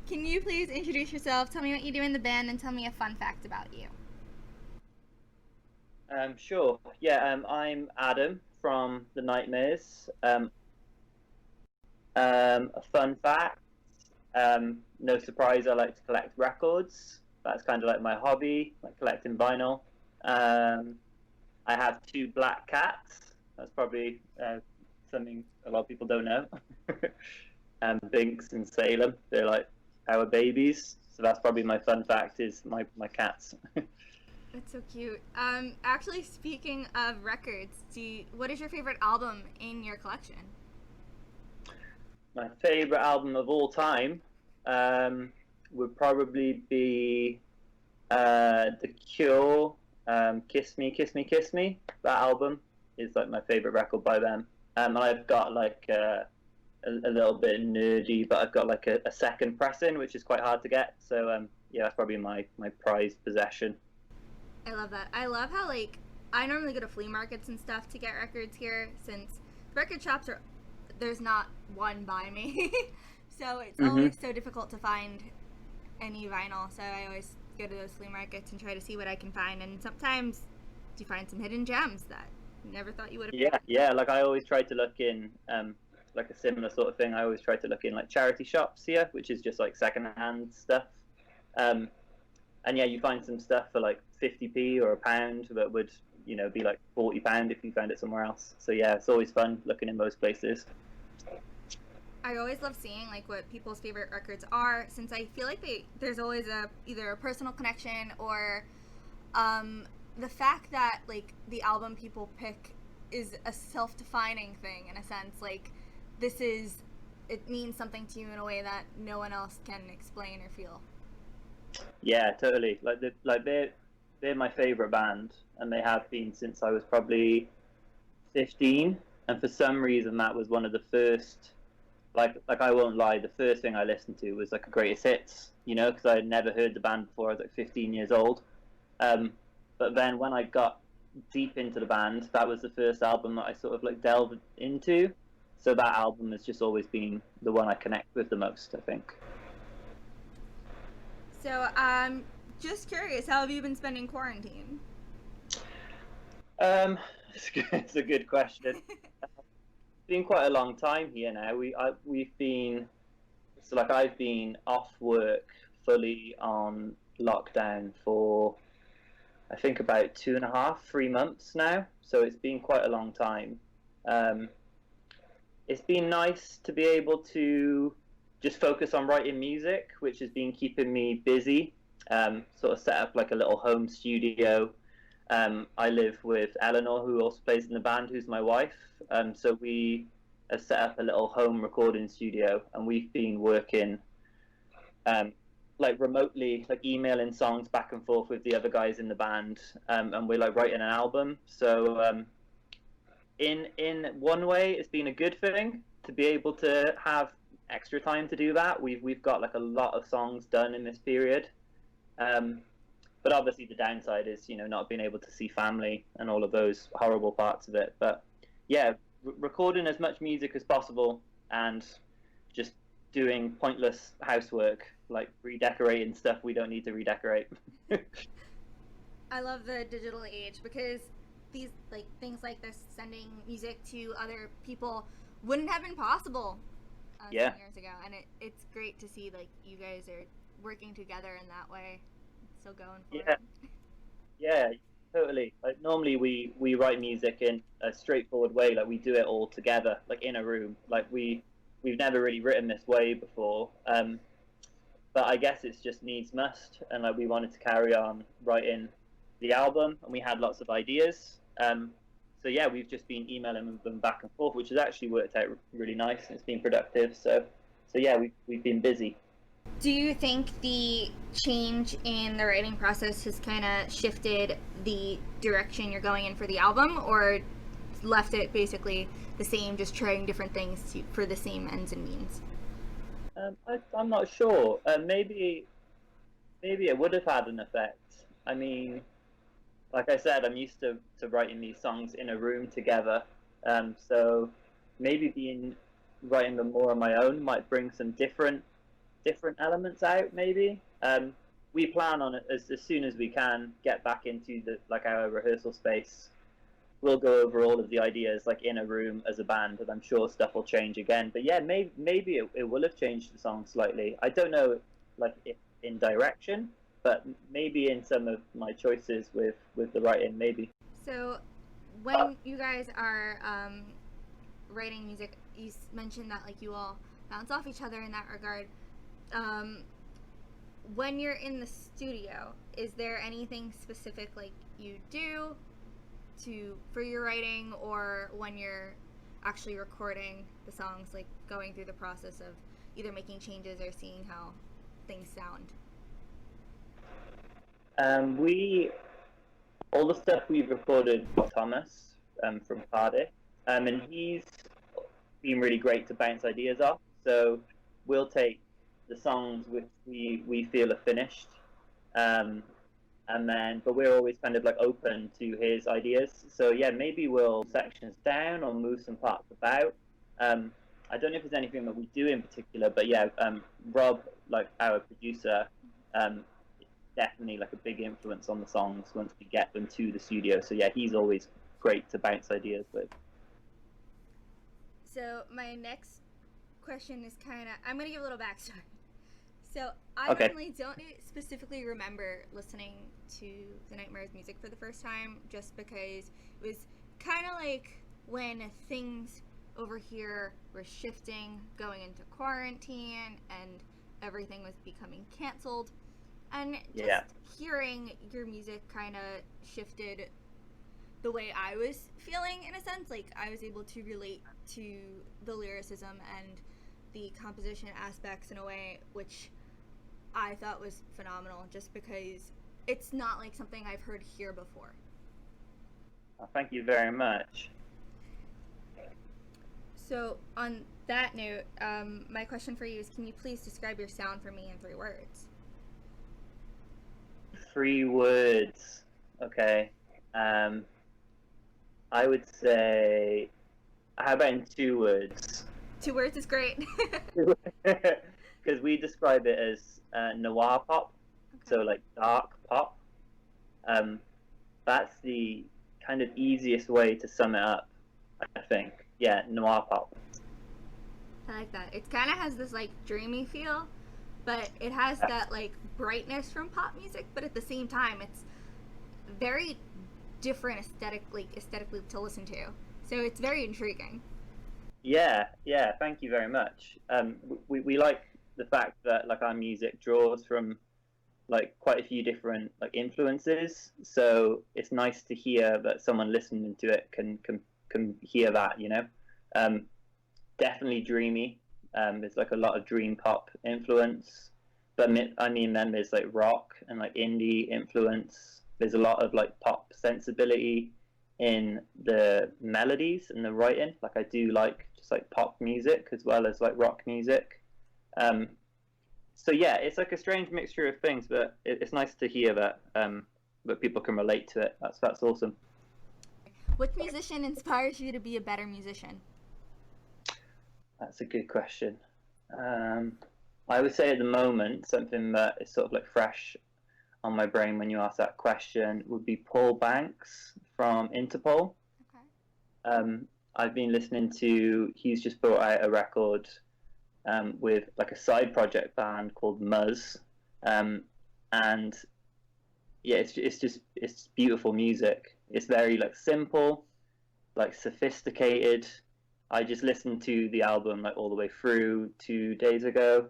Can you please introduce yourself, tell me what you do in the band, and tell me a fun fact about you? Sure. Yeah, I'm Adam from the Nightmares. A fun fact, no surprise, I like to collect records. That's kind of like my hobby, like collecting vinyl. Um, I have two black cats. That's probably something a lot of people don't know. Binks and Salem, they're like our babies. So that's probably my fun fact is my cats. That's so cute. Actually, speaking of records, what is your favorite album in your collection? My favorite album of all time would probably be The Cure, "Kiss Me, Kiss Me, Kiss Me." That album is like my favorite record by them. And I've got like a little bit nerdy, but I've got like a second pressing, which is quite hard to get. So yeah, that's probably my prized possession. I love that. I love how I normally go to flea markets and stuff to get records here since the record shops are there's not one by me. So it's Hmm. always so difficult to find any vinyl. So I always go to those flea markets and try to see what I can find, and sometimes you find some hidden gems that you never thought you would have Yeah, found. yeah. Like I always try to look in like a similar sort of thing. I always try to look in like charity shops here, which is just like secondhand stuff. Um, and yeah, you find some stuff for like 50p or a pound that would be like £40 if you found it somewhere else. So yeah, it's always fun looking in most places. I always love seeing what people's favorite records are, since I feel like there's always either a personal connection or um, the fact that the album people pick is a self-defining thing in a sense. This is it means something to you in a way that no one else can explain or feel. Yeah, totally. They're my favorite band, and they have been since I was probably 15. And for some reason, that was one of the first. Like I won't lie, the first thing I listened to was like a greatest hits, because I had never heard the band before. I was like 15 years old. Um, but then when I got deep into the band, that was the first album that I sort of like delved into. So that album has just always been the one I connect with the most, I think. So, just curious, how have you been spending quarantine? Um, it's a good question. It's been quite a long time here now. We've been so like I've been off work fully on lockdown for I think about 2.5, 3 months now. So it's been quite a long time. Um, it's been nice to be able to just focus on writing music, which has been keeping me busy. Sort of set up like a little home studio. I live with Eleanor, who also plays in the band, who's my wife. So we have set up a little home recording studio, and we've been working um, like remotely, like emailing songs back and forth with the other guys in the band, and we're like writing an album. So in one way, it's been a good thing to be able to have extra time to do that. We've got like a lot of songs done in this period. Um, but obviously the downside is not being able to see family and all of those horrible parts of it. But yeah, recording as much music as possible and just doing pointless housework like redecorating stuff we don't need to redecorate. I love the digital age because these things like this, sending music to other people, wouldn't have been possible Yeah, some years ago, and it's great to see you guys are working together in that way. Still going for yeah, it. yeah, totally. Like normally we write music in a straightforward way, like we do it all together, like in a room. Like we've never really written this way before. But I guess it's just needs must, and like we wanted to carry on writing the album, and we had lots of ideas. So yeah, we've just been emailing them back and forth, which has actually worked out really nice, and it's been productive. So yeah, we've been busy. Do you think the change in the writing process has kind of shifted the direction you're going in for the album, or left it basically the same, just trying different things for the same ends and means? I'm not sure. Maybe it would have had an effect. I mean, like I said, I'm used to writing these songs in a room together. So maybe being writing them more on my own might bring some different elements out. Maybe we plan on it as soon as we can get back into the our rehearsal space. We'll go over all of the ideas in a room as a band, and I'm sure stuff will change again. But yeah, maybe it will have changed the song slightly. I don't know, if in direction, but maybe in some of my choices with the writing, maybe. So, when you guys are writing music, you mentioned that you all bounce off each other in that regard. When you're in the studio, is there anything specific you do for your writing, or when you're actually recording the songs, going through the process of either making changes or seeing how things sound? All the stuff we've recorded with Thomas from Cardiff, and he's been really great to bounce ideas off. So we'll take the songs which we feel are finished, but we're always kind of open to his ideas. So yeah, maybe we'll sections down or move some parts about. I don't know if there's anything that we do in particular, but yeah, Rob, our producer, definitely a big influence on the songs once we get them to the studio. So yeah, he's always great to bounce ideas with. So my next question is I'm gonna give a little backstory. So I personally don't specifically remember listening to the Nightmares music for the first time, just because it was kind of when things over here were shifting, going into quarantine, and everything was becoming canceled. And just hearing your music kind of shifted the way I was feeling, in a sense. I was able to relate to the lyricism and the composition aspects in a way which I thought was phenomenal, just because it's not something I've heard here before. Well, thank you very much. So on that note, my question for you is, can you please describe your sound for me in 3 words? 3 words. Okay. I would say, how about in 2 words? 2 words is great. Because we describe it as noir-pop, so dark pop. That's the kind of easiest way to sum it up, I think. Yeah, noir-pop. I like that. It kind of has this dreamy feel, but it has that brightness from pop music, but at the same time it's very different aesthetically to listen to. So it's very intriguing. Yeah, thank you very much. We like the fact that our music draws from quite a few different influences, so it's nice to hear that someone listening to it can hear that, definitely dreamy. There's a lot of dream pop influence, but I mean then there's rock and indie influence. There's a lot of pop sensibility in the melodies and the writing. I do just pop music as well as rock music. So yeah, it's a strange mixture of things, but it's nice to hear that that people can relate to it. That's awesome. What musician inspires you to be a better musician? That's a good question. I would say at the moment, something that is sort of fresh on my brain when you ask that question would be Paul Banks from Interpol. Okay. I've been listening to, he's just brought out a record with a side project band called Muzz. And yeah, it's beautiful music. It's very simple, sophisticated. I just listened to the album all the way through 2 days ago,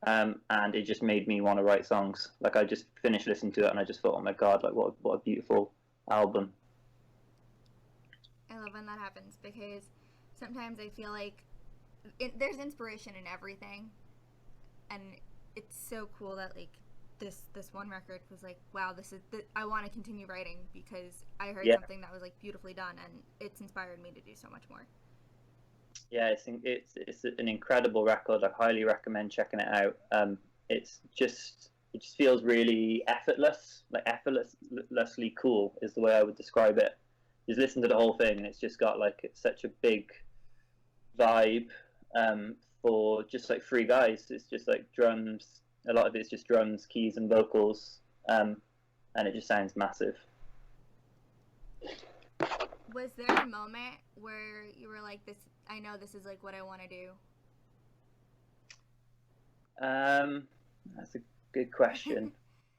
and it just made me want to write songs. I just finished listening to it and I just thought, oh my god, what a beautiful album. I love when that happens, because sometimes I feel there's inspiration in everything, and it's so cool that this one record was wow, I want to continue writing because I heard something that was beautifully done, and it's inspired me to do so much more. Yeah, it's an incredible record. I highly recommend checking it out. It just feels really effortless, effortlessly cool is the way I would describe it. Just listen to the whole thing, and it's just got such a big vibe for just like three guys. It's just like drums. A lot of it's just drums, keys, and vocals, and it just sounds massive. Was there a moment where you were like, "This, I know this is like what I want to do"? That's a good question.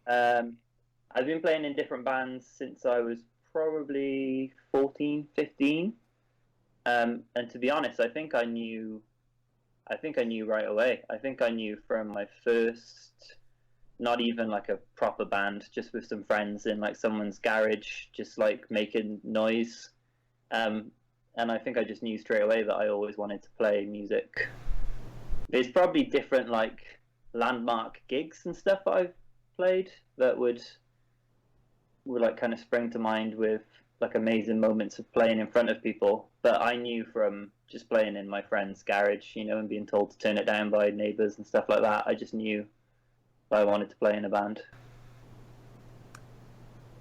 I've been playing in different bands since I was probably 14, 15. And to be honest, I think I knew right away. I think I knew from my first, not even like a proper band, just with some friends in like someone's garage, just like making noise. And I think I just knew straight away that I always wanted to play music. There's probably different like landmark gigs and stuff that I've played that would like kind of spring to mind with like amazing moments of playing in front of people. But I knew from just playing in my friend's garage, and being told to turn it down by neighbors and stuff like that, I just knew that I wanted to play in a band.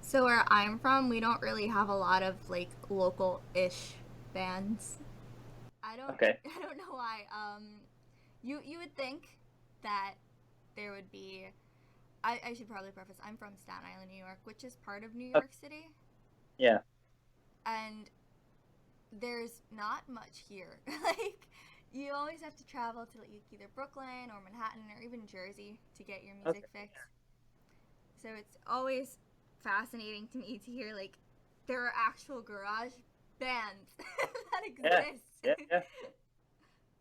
So where I'm from, we don't really have a lot of like local-ish bands. I don't know why. You would think that there would be. I should probably preface, I'm from Staten Island, New York, which is part of New York City. Yeah. And there's not much here. Like, you always have to travel to like either Brooklyn or Manhattan or even Jersey to get your music fixed. So it's always fascinating to me to hear, like, there are actual garage bands that exist.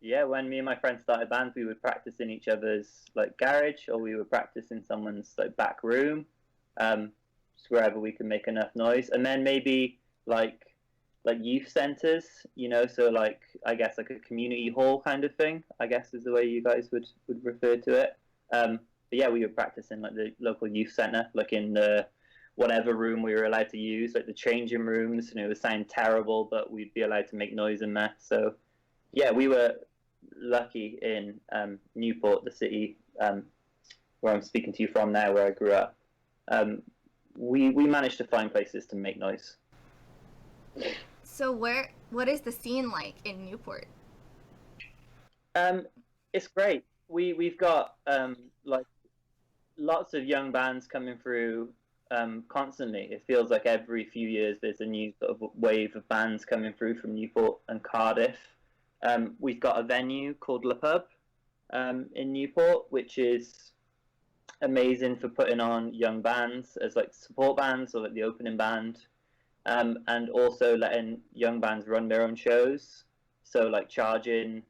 Yeah, when me and my friends started bands, we would practice in each other's like garage, or we would practice in someone's like back room, just wherever we could make enough noise. And then maybe like youth centers, so like I guess like a community hall kind of thing, I guess is the way you guys would refer to it. But yeah, we would practice in like the local youth center, like in the whatever room we were allowed to use, like the changing rooms, and it would sound terrible, but we'd be allowed to make noise and mess. So yeah, we were lucky in Newport, the city where I'm speaking to you from now, where I grew up. We managed to find places to make noise. So what is the scene like in Newport? It's great. We've got like lots of young bands coming through constantly. It feels like every few years there's a new sort of wave of bands coming through from Newport and Cardiff. We've got a venue called Le Pub in Newport, which is amazing for putting on young bands as like support bands or like the opening band, and also letting young bands run their own shows. So like charging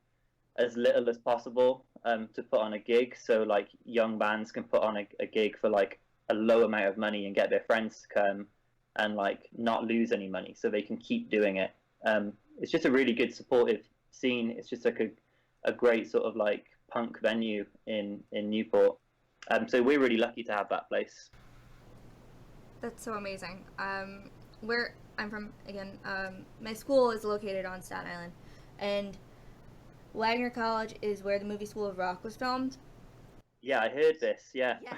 as little as possible to put on a gig. So like young bands can put on a gig for like a low amount of money and get their friends to come and like not lose any money, so they can keep doing it. It's just a really good supportive scene. It's just like a great sort of like punk venue in Newport. So we're really lucky to have that place. That's so amazing. Where I'm from, again, my school is located on Staten Island, and Wagner College is where the movie School of Rock was filmed. Yeah, I heard this. Yeah. Yes.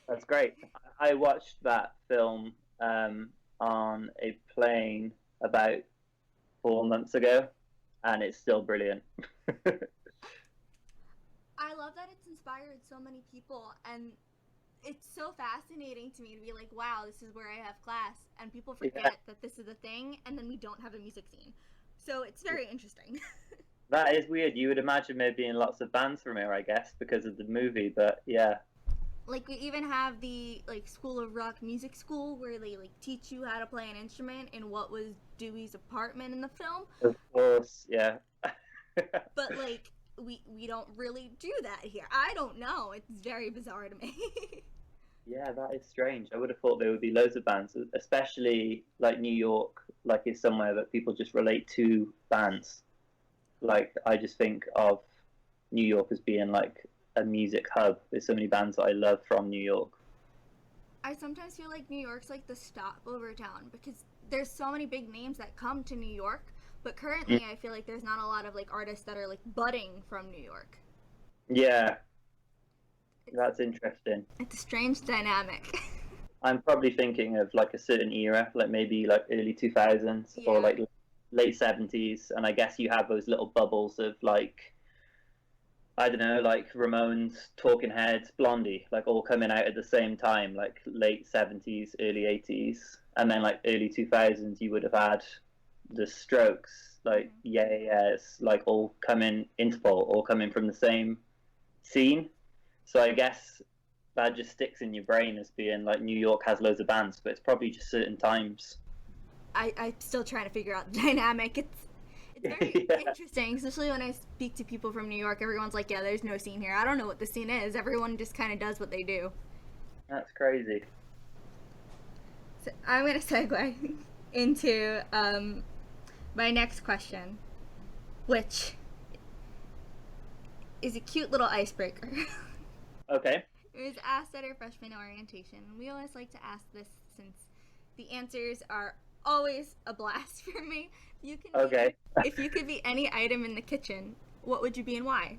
That's great. I watched that film on a plane about 4 months ago, and it's still brilliant. I love that it's inspired so many people, and it's so fascinating to me to be like, wow, this is where I have class, and people forget that this is a thing, and then we don't have a music scene. So it's very interesting. That is weird. You would imagine there being lots of bands from here, I guess, because of the movie, but yeah. Like, we even have the, like, School of Rock music school where they, like, teach you how to play an instrument in what was Dewey's apartment in the film. Of course, yeah. But, like, we don't really do that here. I don't know. It's very bizarre to me. Yeah, that is strange. I would have thought there would be loads of bands, especially, like, New York, like, is somewhere that people just relate to bands. Like, I just think of New York as being, like, a music hub. There's so many bands that I love from New York. I sometimes feel like New York's like the stopover town because there's so many big names that come to New York, but currently I feel like there's not a lot of like artists that are like budding from New York. Yeah, that's interesting. It's a strange dynamic. I'm probably thinking of like a certain era, like maybe like early 2000s or like late 70s, and I guess you have those little bubbles of like I don't know, like Ramones, Talking Heads, Blondie, like all coming out at the same time, like late 70s, early 80s. And then like early 2000s, you would have had the Strokes, like yes, like all coming, Interpol, all coming from the same scene. So I guess that just sticks in your brain as being like New York has loads of bands, but it's probably just certain times. I'm still trying to figure out the dynamic. It's very Yeah, interesting, especially when I speak to people from New York. Everyone's like, yeah, there's no scene here. I don't know what the scene is. Everyone just kind of does what they do. that's crazy. So I'm going to segue into my next question, which is a cute little icebreaker. Okay. It was asked at our freshman orientation. We always like to ask this since the answers are always a blast for me. Okay. If you could be any item in the kitchen, what would you be and why?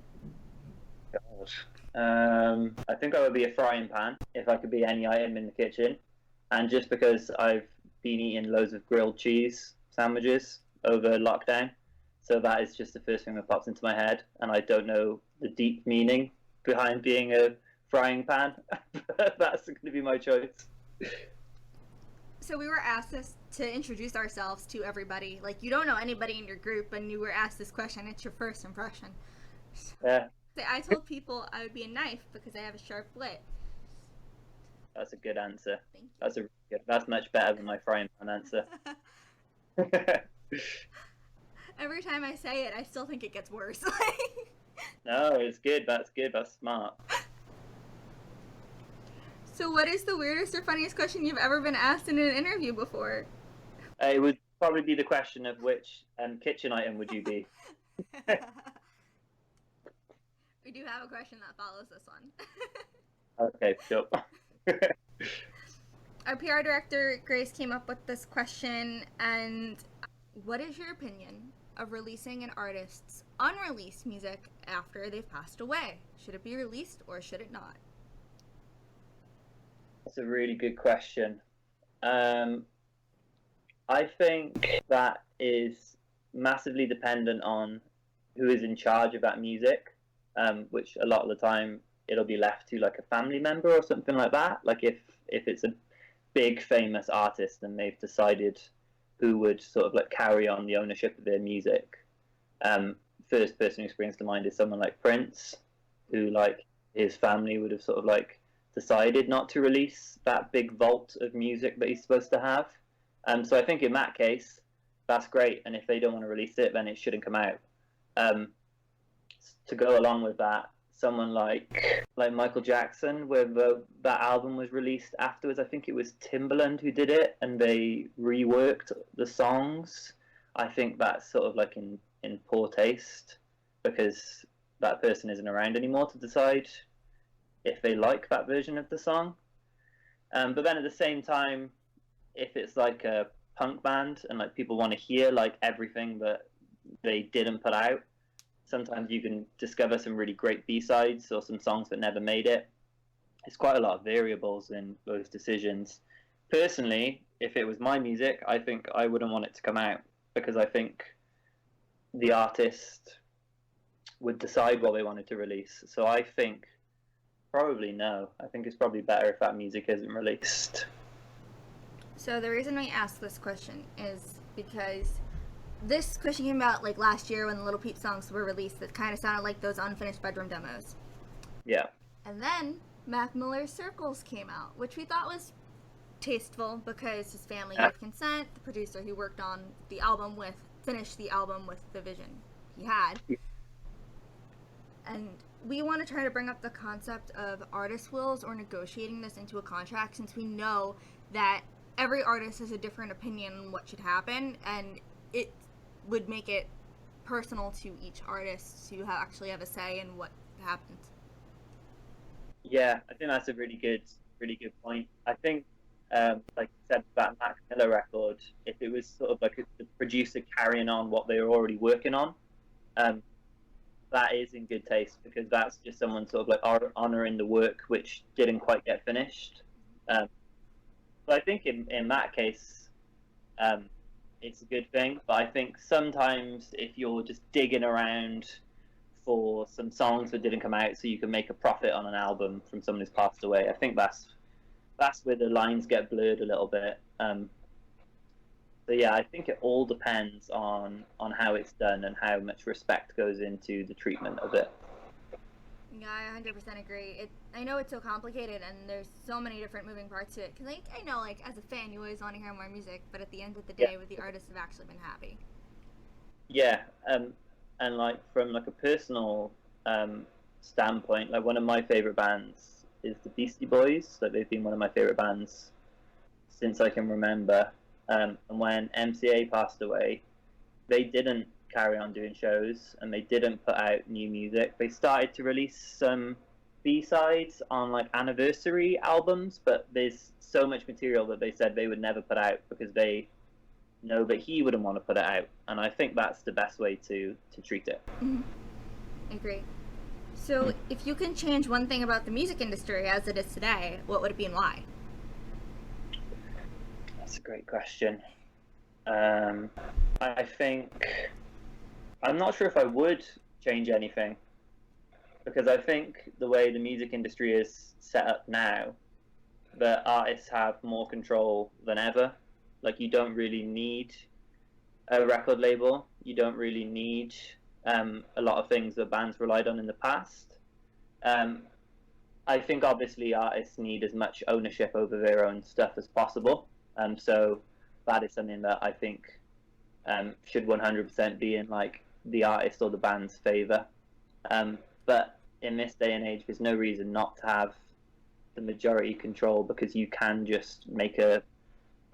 Gosh. I think I would be a frying pan if I could be any item in the kitchen. And just because I've been eating loads of grilled cheese sandwiches over lockdown, so that is just the first thing that pops into my head. And I don't know the deep meaning behind being a frying pan, but that's going to be my choice. So we were asked this to introduce ourselves to everybody. Like, you don't know anybody in your group, and you were asked this question. It's your first impression. Yeah, So I told people I would be a knife because I have a sharp wit. that's a good answer. Thank you. That's a really good. That's much better than my frying pan answer. Every time I say it, I still think it gets worse. No, it's good. That's good. That's smart. So what is the weirdest or funniest question you've ever been asked in an interview before? It would probably be the question of which kitchen item would you be? We do have a question that follows this one. Okay, sure. Our PR director, Grace, came up with this question, and what is your opinion of releasing an artist's unreleased music after they've passed away? Should it be released or should it not? That's a really good question. I think that is massively dependent on who is in charge of that music, which a lot of the time it'll be left to like a family member or something like that. Like if it's a big famous artist and they've decided who would sort of like carry on the ownership of their music. First person who springs to mind is someone like Prince, who like his family would have sort of like decided not to release that big vault of music that he's supposed to have. So I think in that case, that's great. And if they don't want to release it, then it shouldn't come out. To go along with that, someone like Michael Jackson, where that album was released afterwards. I think it was Timbaland who did it, and they reworked the songs. I think that's sort of like in poor taste because that person isn't around anymore to decide if they like that version of the song. But then at the same time, if it's like a punk band and like people want to hear like everything that they didn't put out, sometimes you can discover some really great B-sides or some songs that never made it. It's quite a lot of variables in those decisions. Personally, if it was my music, I think I wouldn't want it to come out because I think the artist would decide what they wanted to release. So I think probably no. I think it's probably better if that music isn't released. So the reason I asked this question is because this question came out like last year when the Little Peep songs were released that kind of sounded like those unfinished bedroom demos. Yeah. And then Mac Miller's Circles came out, which we thought was tasteful because his family gave consent. The producer he worked on the album with finished the album with the vision he had. And we want to try to bring up the concept of artist wills or negotiating this into a contract, since we know that every artist has a different opinion on what should happen, and it would make it personal to each artist to actually have a say in what happens. Yeah, I think that's a really good point. I think, like you said, that Mac Miller record, if it was sort of like the producer carrying on what they were already working on, that is in good taste because that's just someone sort of like honoring the work which didn't quite get finished. So I think in that case, it's a good thing. But I think sometimes if you're just digging around for some songs that didn't come out so you can make a profit on an album from someone who's passed away. I think that's where the lines get blurred a little bit. So yeah, I think it all depends on how it's done and how much respect goes into the treatment of it. Yeah, I 100% agree. I know it's so complicated and there's so many different moving parts to it. Because I know, like, as a fan, you always want to hear more music, but at the end of the day, with the artists have actually been happy. Yeah, and like from like a personal standpoint, like one of my favorite bands is the Beastie Boys. Like they've been one of my favorite bands since I can remember. And when MCA passed away, they didn't carry on doing shows and they didn't put out new music. They started to release some B-sides on like anniversary albums, but there's so much material that they said they would never put out because they know that he wouldn't want to put it out. And I think that's the best way to treat it. Mm-hmm. I agree. So if you can change one thing about the music industry as it is today, what would it be and why? That's a great question. I think I'm not sure if I would change anything because I think the way the music industry is set up now, the artists have more control than ever. Like you don't really need a record label. You don't really need a lot of things that bands relied on in the past. I think obviously artists need as much ownership over their own stuff as possible. So that is something that I think should 100% be in like the artist or the band's favor. But in this day and age, there's no reason not to have the majority control because you can just make an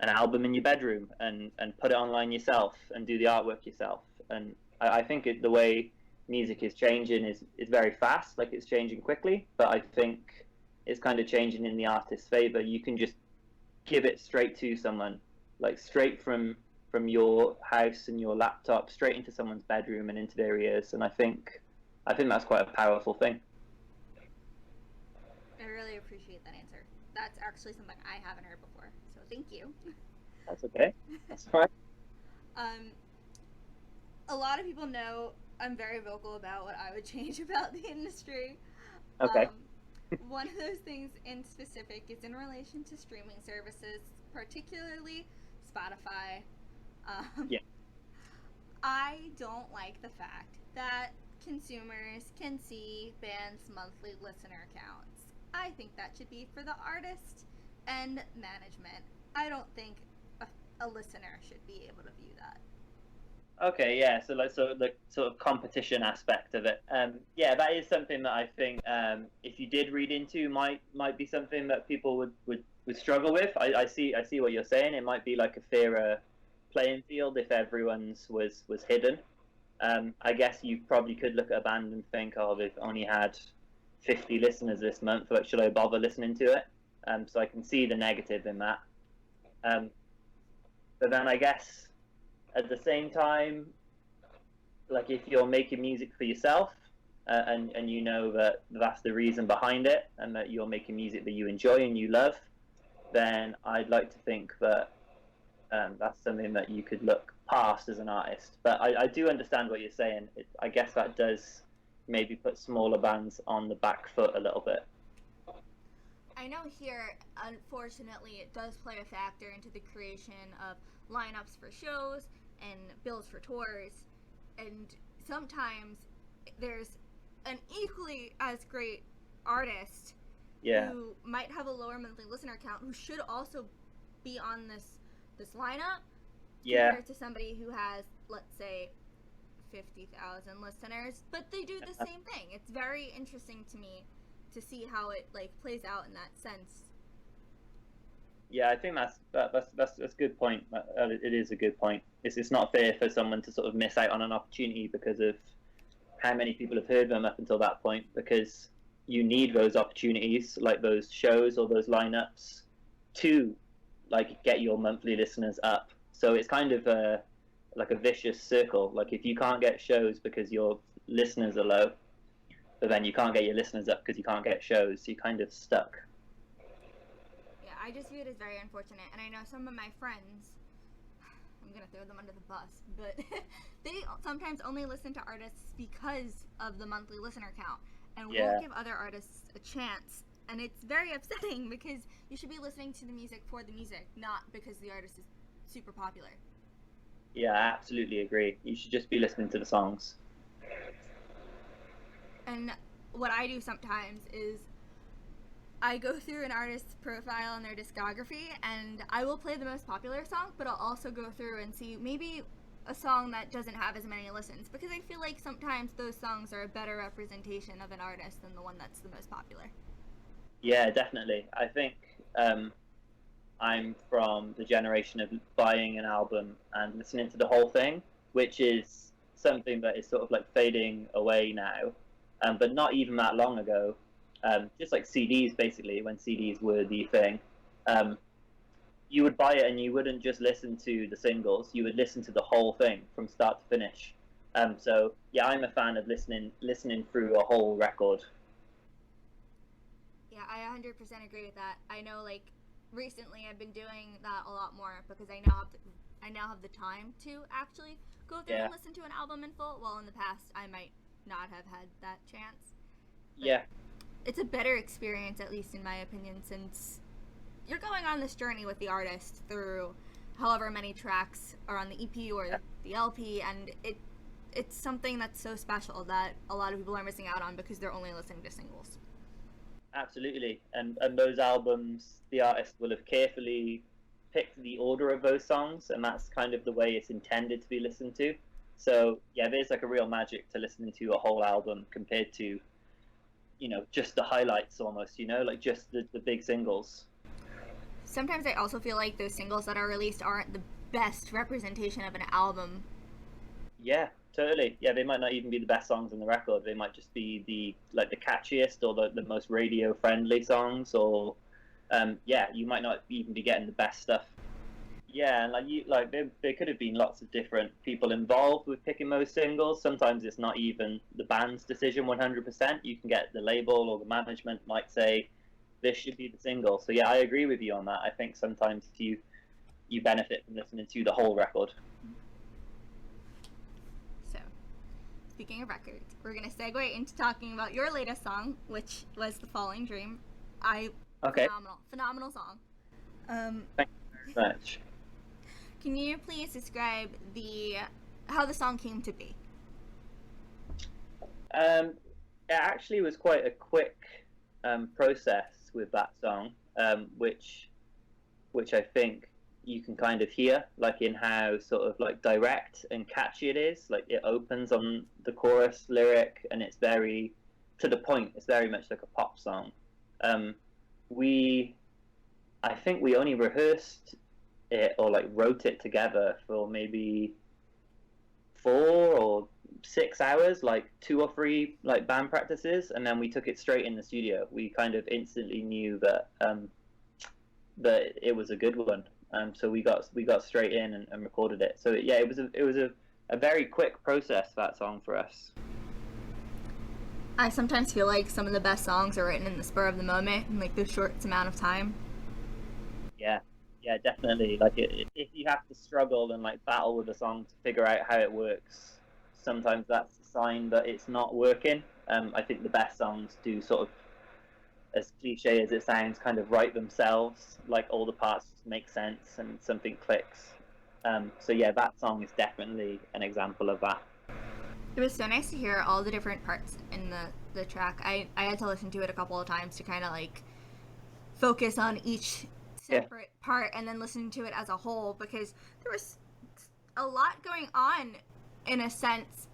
album in your bedroom and put it online yourself and do the artwork yourself. And I think the way music is changing is very fast, like it's changing quickly, but I think it's kind of changing in the artist's favor. You can just give it straight to someone, like straight from your house and your laptop straight into someone's bedroom and into their ears. And I think that's quite a powerful thing. I really appreciate that answer. That's actually something I haven't heard before, so thank you. That's okay. That's fine. A lot of people know I'm very vocal about what I would change about the industry. Okay. One of those things in specific is in relation to streaming services, particularly Spotify. Yeah. I don't like the fact that consumers can see bands' monthly listener counts. I think that should be for the artist and management. I don't think a listener should be able to view that. Okay, yeah. So the sort of competition aspect of it. Yeah, that is something that I think if you did read into might be something that people would struggle with. I see what you're saying. It might be like a fairer playing field if everyone's was hidden. I guess you probably could look at a band and think, oh, they've only had 50 listeners this month. Like, should I bother listening to it? So I can see the negative in that. But then I guess at the same time, like if you're making music for yourself and you know that that's the reason behind it and that you're making music that you enjoy and you love, then I'd like to think that that's something that you could look past as an artist. But I do understand what you're saying. I guess that does maybe put smaller bands on the back foot a little bit. I know here, unfortunately, it does play a factor into the creation of lineups for shows and bills for tours, and sometimes there's an equally as great artist who might have a lower monthly listener count who should also be on this lineup compared to somebody who has, let's say, 50,000 listeners, but they do the same thing. It's very interesting to me to see how it like plays out in that sense. Yeah, I think that's a good point. It is a good point. It's not fair for someone to sort of miss out on an opportunity because of how many people have heard them up until that point, because you need those opportunities, like those shows or those lineups, to like get your monthly listeners up. So it's kind of like a vicious circle. Like if you can't get shows because your listeners are low, but then you can't get your listeners up because you can't get shows, so you're kind of stuck. I just view it as very unfortunate, and I know some of my friends, I'm gonna throw them under the bus, but they sometimes only listen to artists because of the monthly listener count, and won't give other artists a chance. And it's very upsetting because you should be listening to the music for the music, not because the artist is super popular. Yeah, I absolutely agree. You should just be listening to the songs. And what I do sometimes is I go through an artist's profile and their discography, and I will play the most popular song, but I'll also go through and see maybe a song that doesn't have as many listens, because I feel like sometimes those songs are a better representation of an artist than the one that's the most popular. Yeah, definitely. I think I'm from the generation of buying an album and listening to the whole thing, which is something that is sort of like fading away now, but not even that long ago. Just like CDs, basically, when CDs were the thing. You would buy it and you wouldn't just listen to the singles, you would listen to the whole thing from start to finish. So yeah, I'm a fan of listening through a whole record. Yeah, I 100% agree with that. I know, like, recently I've been doing that a lot more because I now have the time to actually go through and listen to an album in full, while in the past I might not have had that chance. But yeah. It's a better experience, at least in my opinion, since you're going on this journey with the artist through however many tracks are on the EP or the LP, and it's something that's so special that a lot of people are missing out on because they're only listening to singles. Absolutely, and those albums, the artist will have carefully picked the order of those songs, and that's kind of the way it's intended to be listened to. So yeah, there's like a real magic to listening to a whole album compared to, just the highlights almost, like just the big singles. Sometimes I also feel like those singles that are released aren't the best representation of an album. Yeah, totally. Yeah, they might not even be the best songs on the record. They might just be the catchiest or the most radio friendly songs, or you might not even be getting the best stuff. Yeah, and there could have been lots of different people involved with picking those singles. Sometimes it's not even the band's decision 100%. You can get the label or the management might say this should be the single. So yeah, I agree with you on that. I think sometimes you benefit from listening to the whole record. So, speaking of records, we're going to segue into talking about your latest song, which was The Falling Dream. Okay. Phenomenal song. Thank you very much. Can you please describe how the song came to be? It actually was quite a quick process with that song, which I think you can kind of hear, like in how sort of like direct and catchy it is. Like it opens on the chorus lyric, and it's very to the point. It's very much like a pop song. I think we only rehearsed it or like wrote it together for maybe 4 or 6 hours, like 2 or 3 like band practices, and then we took it straight in the studio. We kind of instantly knew that that it was a good one. So we got straight in and recorded it. So yeah, it was a very quick process, that song, for us. I sometimes feel like some of the best songs are written in the spur of the moment in like the short amount of time. Yeah, definitely. Like if you have to struggle and like battle with a song to figure out how it works, sometimes that's a sign that it's not working. I think the best songs do sort of, as cliche as it sounds, kind of write themselves. Like all the parts just make sense and something clicks. So yeah, that song is definitely an example of that. It was so nice to hear all the different parts in the track. I had to listen to it a couple of times to kind of like focus on each separate part and then listen to it as a whole, because there was a lot going on in a sense,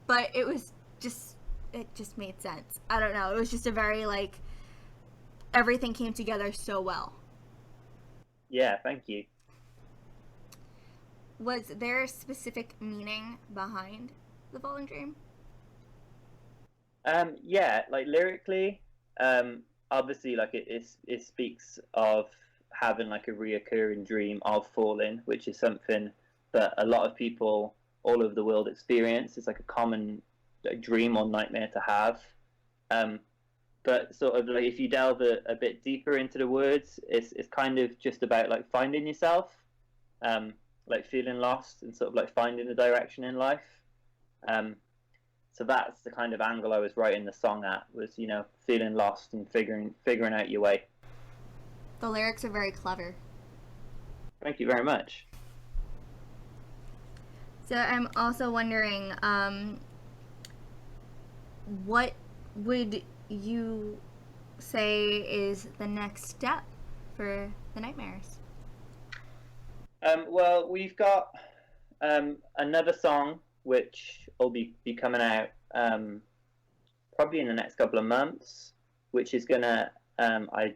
but it just made sense. I don't know. It was just a very like everything came together so well. Yeah, thank you. Was there a specific meaning behind The Falling Dream? Yeah, like lyrically, obviously like it speaks of having like a reoccurring dream of falling, which is something that a lot of people all over the world experience. It's like a common dream or nightmare to have. But sort of like if you delve a bit deeper into the words, it's kind of just about like finding yourself. like feeling lost and sort of like finding the direction in life. Um, so that's the kind of angle I was writing the song at, was, you know, feeling lost and figuring out your way. The lyrics are very clever. Thank you very much. So I'm also wondering, what would you say is the next step for the Nightmares? Well, we've got another song which will be coming out probably in the next couple of months, which is gonna I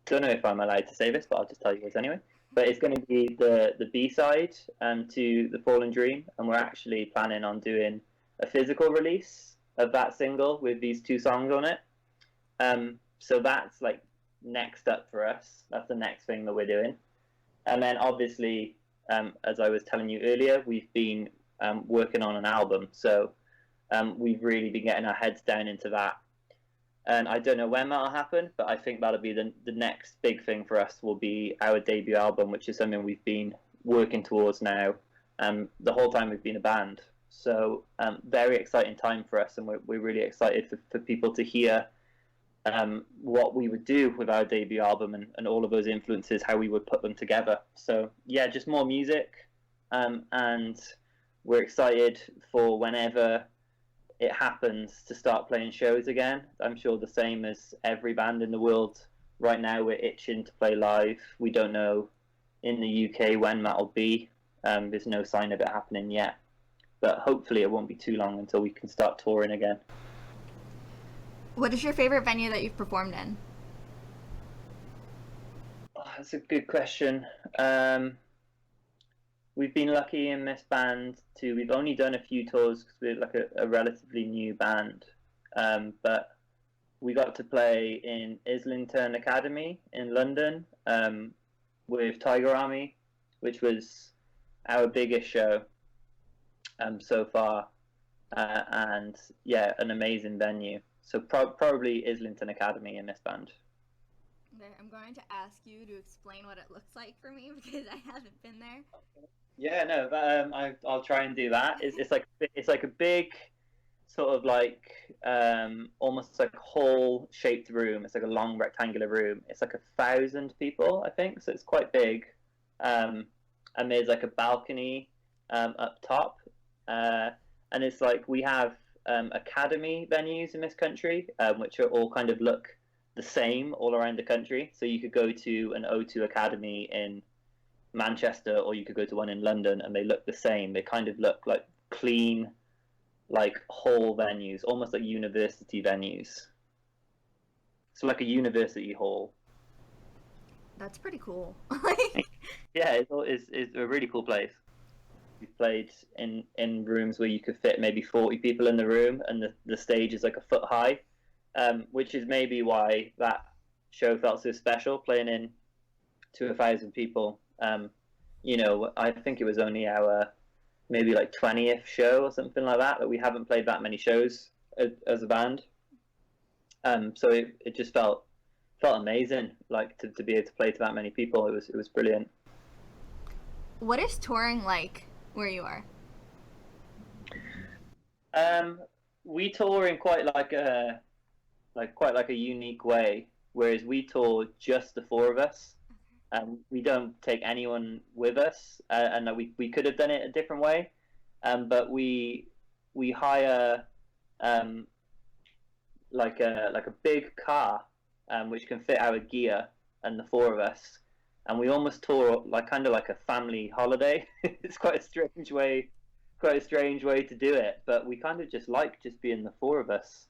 don't know if I'm allowed to say this, but I'll just tell you this anyway. But it's going to be the B-side to The Fallen Dream, and we're actually planning on doing a physical release of that single with these two songs on it. So that's like next up for us. That's the next thing that we're doing. And then obviously, as I was telling you earlier, we've been working on an album. So we've really been getting our heads down into that. And I don't know when that'll happen, but I think that'll be the next big thing for us, will be our debut album, which is something we've been working towards now the whole time we've been a band. So very exciting time for us, and we're really excited for people to hear what we would do with our debut album, and all of those influences, how we would put them together. So yeah, just more music, and we're excited for whenever it happens to start playing shows again. I'm sure the same as every band in the world right now, we're itching to play live. We don't know in the UK when that'll be. There's no sign of it happening yet, but hopefully it won't be too long until we can start touring again. What is your favorite venue that you've performed in? Oh, that's a good question. We've been lucky in this band to, we've only done a few tours because we're like a relatively new band, but we got to play in Islington Academy in London with Tiger Army, which was our biggest show so far, and yeah, an amazing venue. So probably Islington Academy in this band. Okay, I'm going to ask you to explain what it looks like for me, because I haven't been there. Yeah, no, but I'll try and do that. It's like a big sort of like almost like hall-shaped room. It's like a long rectangular room. It's like 1,000 people, I think, so it's quite big. And there's like a balcony up top, and it's like we have academy venues in this country, which are all kind of look the same all around the country. So you could go to an O2 Academy in Manchester, or you could go to one in London, and they look the same. They kind of look like clean, like hall venues, almost like university venues. So like a university hall. That's pretty cool. Yeah, it's a really cool place. We've played in rooms where you could fit maybe 40 people in the room, and the stage is like a foot high, which is maybe why that show felt so special, playing in to 1,000 people. You know, I think it was only our maybe like 20th show or something like that. That we haven't played that many shows as a band. So it just felt amazing, like to be able to play to that many people. It was brilliant. What is touring like where you are? We tour in quite like a unique way. Whereas we tour just the four of us. We don't take anyone with us, and we could have done it a different way, but we hire like a big car, which can fit our gear and the four of us, and we almost tour like kind of like a family holiday. It's quite a strange way to do it, but we kind of just being the four of us.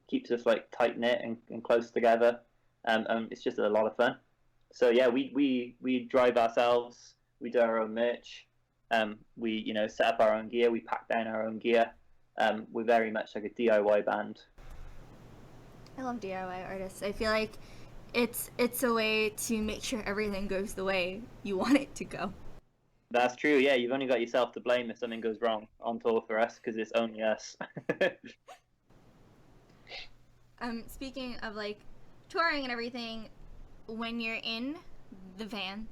Keeps us like tight knit and close together, it's just a lot of fun. So yeah, we drive ourselves. We do our own merch. We set up our own gear. We pack down our own gear. We're very much like a DIY band. I love DIY artists. I feel like it's a way to make sure everything goes the way you want it to go. That's true. Yeah, you've only got yourself to blame if something goes wrong on tour for us, because it's only us. Speaking of like touring and everything, when you're in the van,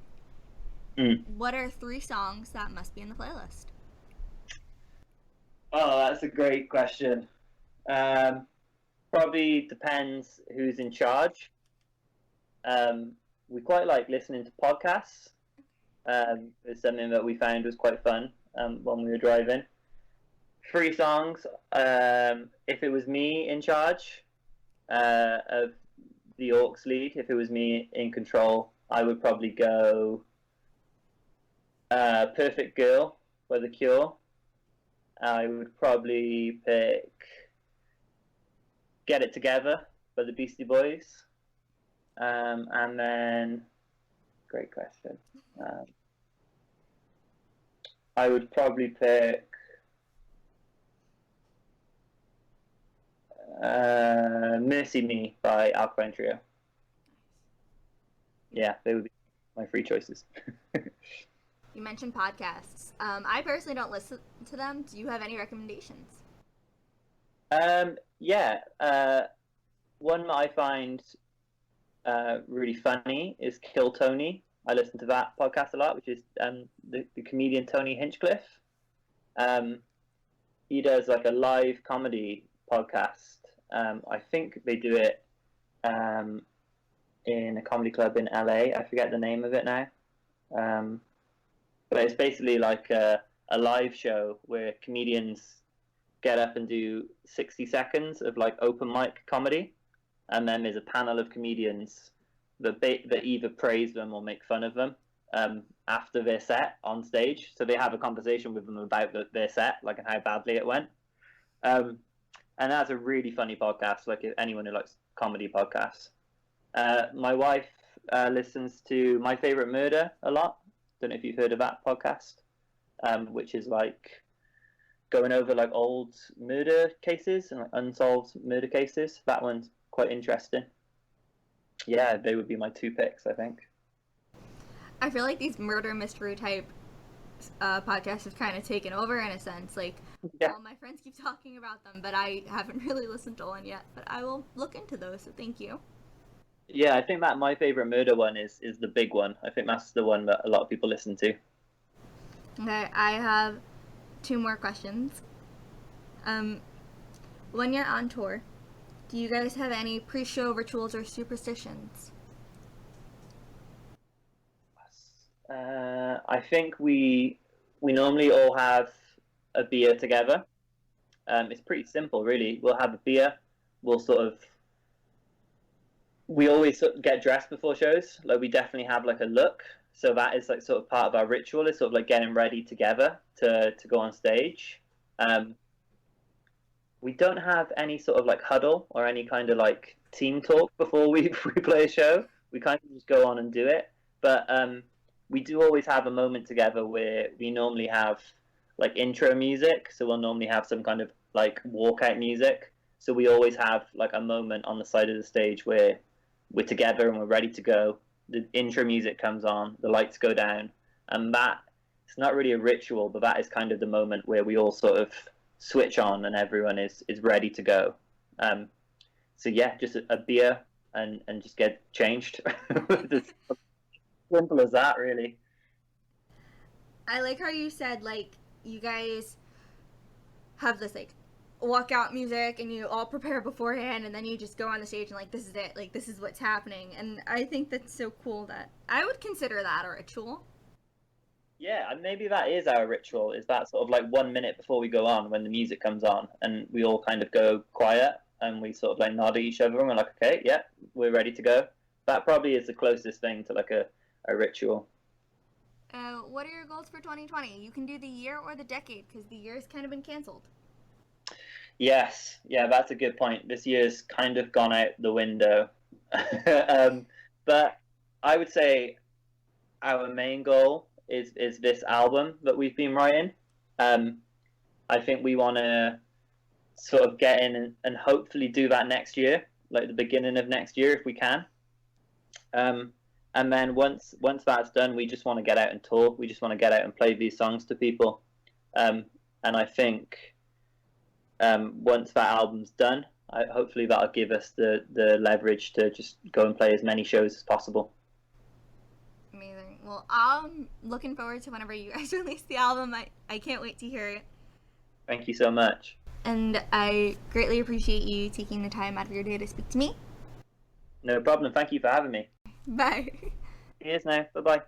Mm. What are 3 songs that must be in the playlist? Oh, that's a great question. Um, Probably depends who's in charge. Um, we quite like listening to podcasts. It's something that we found was quite fun when we were driving. 3 songs. If it was me in charge of the Aux lead, if it was me in control, I would probably go Perfect Girl by The Cure. I would probably pick Get It Together by the Beastie Boys. And then, great question. I would probably pick Mercy Me by Alkaline Trio. Yeah, they would be my 3 choices. You mentioned podcasts. I personally don't listen to them. Do you have any recommendations? Yeah, one that I find really funny is Kill Tony. I listen to that podcast a lot, which is the comedian Tony Hinchcliffe. He does like a live comedy podcast. I think they do it in a comedy club in LA. I forget the name of it now. But it's basically like a live show where comedians get up and do 60 seconds of like open mic comedy, and then there's a panel of comedians that either praise them or make fun of them after their set on stage. So they have a conversation with them about their set, like, and how badly it went. And that's a really funny podcast, like anyone who likes comedy podcasts. My wife listens to My Favorite Murder a lot. Don't know if you've heard of that podcast, which is like going over like old murder cases and like unsolved murder cases. That one's quite interesting. Yeah, they would be my 2 picks, I think. I feel like these murder mystery type podcasts have kind of taken over in a sense. Like, Yeah. all my friends keep talking about them, but I haven't really listened to one yet. But I will look into those, so thank you. Yeah, I think that My Favorite Murder one is the big one. I think that's the one that a lot of people listen to. Okay, I have 2 more questions. When you're on tour, do you guys have any pre-show rituals or superstitions? I think we normally all have a beer together. It's pretty simple, really. We'll have a beer. We always sort of get dressed before shows. Like, we definitely have like a look. So that is like sort of part of our ritual. Is sort of like getting ready together to go on stage. We don't have any sort of like huddle or any kind of like team talk before we play a show. We kind of just go on and do it. But we do always have a moment together where we normally have like intro music. So we'll normally have some kind of like walkout music. So we always have like a moment on the side of the stage where we're together and we're ready to go. The intro music comes on, the lights go down, and that, it's not really a ritual, but that is kind of the moment where we all sort of switch on and everyone is ready to go. So yeah, just a beer and just get changed. It's simple as that, really. I like how you said, like, you guys have this, like, walkout music and you all prepare beforehand and then you just go on the stage and, like, this is it. Like, this is what's happening. And I think that's so cool that I would consider that a ritual. Yeah, and maybe that is our ritual, is that sort of like 1 minute before we go on, when the music comes on, and we all kind of go quiet and we sort of like nod at each other and we're like, okay, yeah, we're ready to go. That probably is the closest thing to like a ritual. What are your goals for 2020? You can do the year or the decade, because the year's kind of been canceled. Yes, yeah, that's a good point. This year's kind of gone out the window. But I would say our main goal is this album that we've been writing. I think we want to sort of get in and hopefully do that next year, like the beginning of next year if we can. And then once that's done, we just want to get out and tour. We just want to get out and play these songs to people. And I think once that album's done, hopefully that'll give us the leverage to just go and play as many shows as possible. Amazing. Well, I'm looking forward to whenever you guys release the album. I can't wait to hear it. Thank you so much. And I greatly appreciate you taking the time out of your day to speak to me. No problem. Thank you for having me. Bye. Cheers now. Bye-bye.